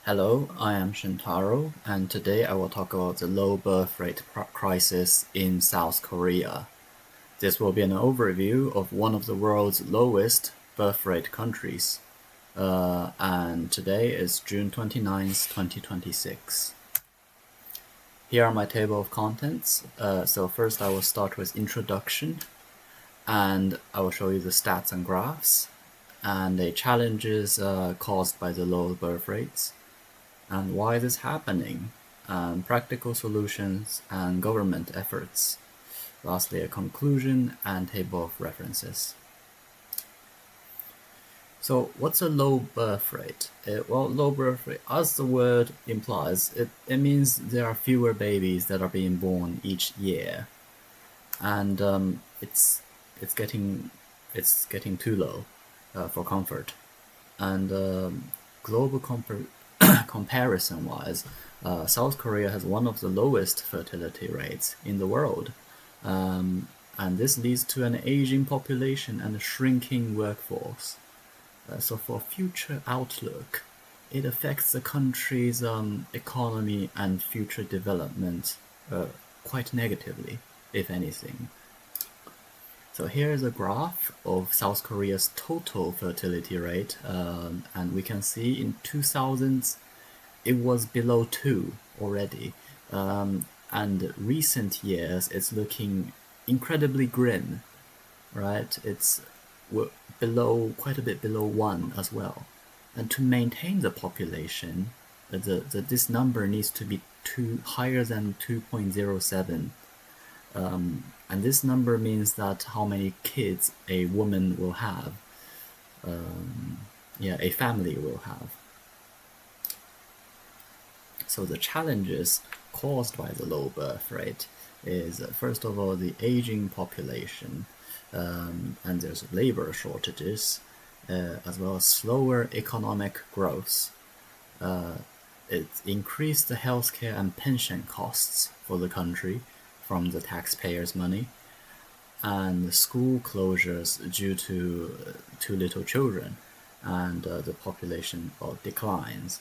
Hello, I am Shintaro, and today I will talk about the low birth rate crisis in South Korea. This will be an overview of one of the world's lowest birth rate countries, and today is June 29th, 2026. Here are my table of contents. So first I will start with introduction, and I will show you the stats and graphs, and the challenges caused by the low birth rates, and why this is happening, practical solutions and government efforts. Lastly, a conclusion and table of references. So what's a low birth rate? Well, low birth rate, as the word implies, it means there are fewer babies that are being born each year, and it's getting too low for comfort. And global comparison-wise, South Korea has one of the lowest fertility rates in the world, and this leads to an aging population and a shrinking workforce. So for future outlook, it affects the country's economy and future development quite negatively, if anything. So here is a graph of South Korea's total fertility rate, and we can see in 2000s it was below 2 already, and recent years it's looking incredibly grim, right? It's quite a bit below 1 as well. And to maintain the population, this number needs to be higher than 2.07. And this number means that how many kids a woman will have, a family will have. So the challenges caused by the low birth rate is, first of all, the aging population, and there's labor shortages, as well as slower economic growth. It increased the healthcare and pension costs for the country from the taxpayers' money, and school closures due to too little children, and the population declines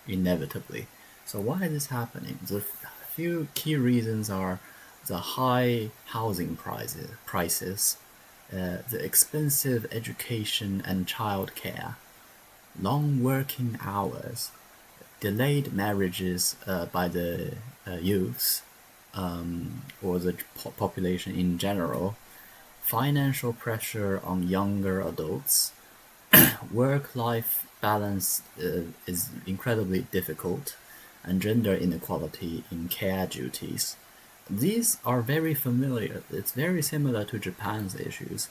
inevitably. So why is this happening? The few key reasons are the high housing prices, the expensive education and childcare, long working hours, delayed marriages by the youths, or the population in general, financial pressure on younger adults, work-life balance is incredibly difficult, and gender inequality in care duties. These are very familiar. It's very similar to Japan's issues,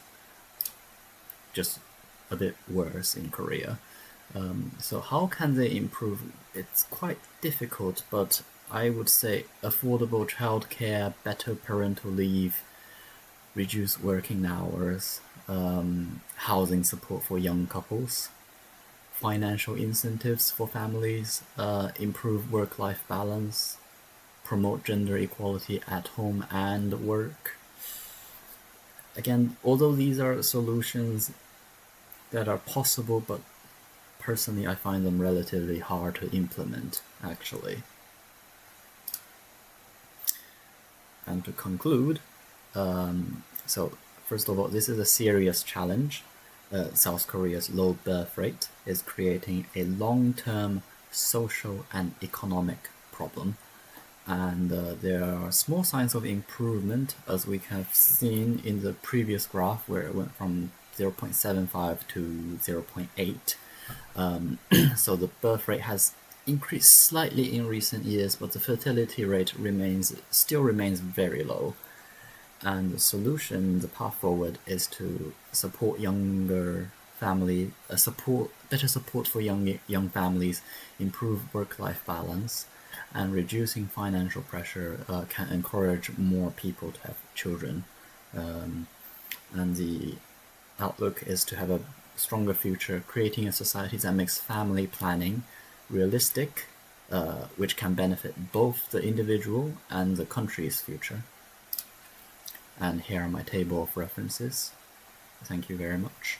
just a bit worse in Korea. So how can they improve? It's quite difficult, but I would say affordable childcare, better parental leave, reduce working hours, housing support for young couples, financial incentives for families, improve work-life balance, promote gender equality at home and work. Again, although these are solutions that are possible, but personally I find them relatively hard to implement, actually. And to conclude, so first of all, this is a serious challenge. South Korea's low birth rate is creating a long-term social and economic problem. And there are small signs of improvement, as we have seen in the previous graph, where it went from 0.75 to 0.8. So the birth rate has increased slightly in recent years, but the fertility rate still remains very low. And the solution, the path forward, is to support younger family, better support for young families, improve work-life balance, and reducing financial pressure can encourage more people to have children. And the outlook is to have a stronger future, creating a society that makes family planning realistic, which can benefit both the individual and the country's future. And here are my table of references. Thank you very much.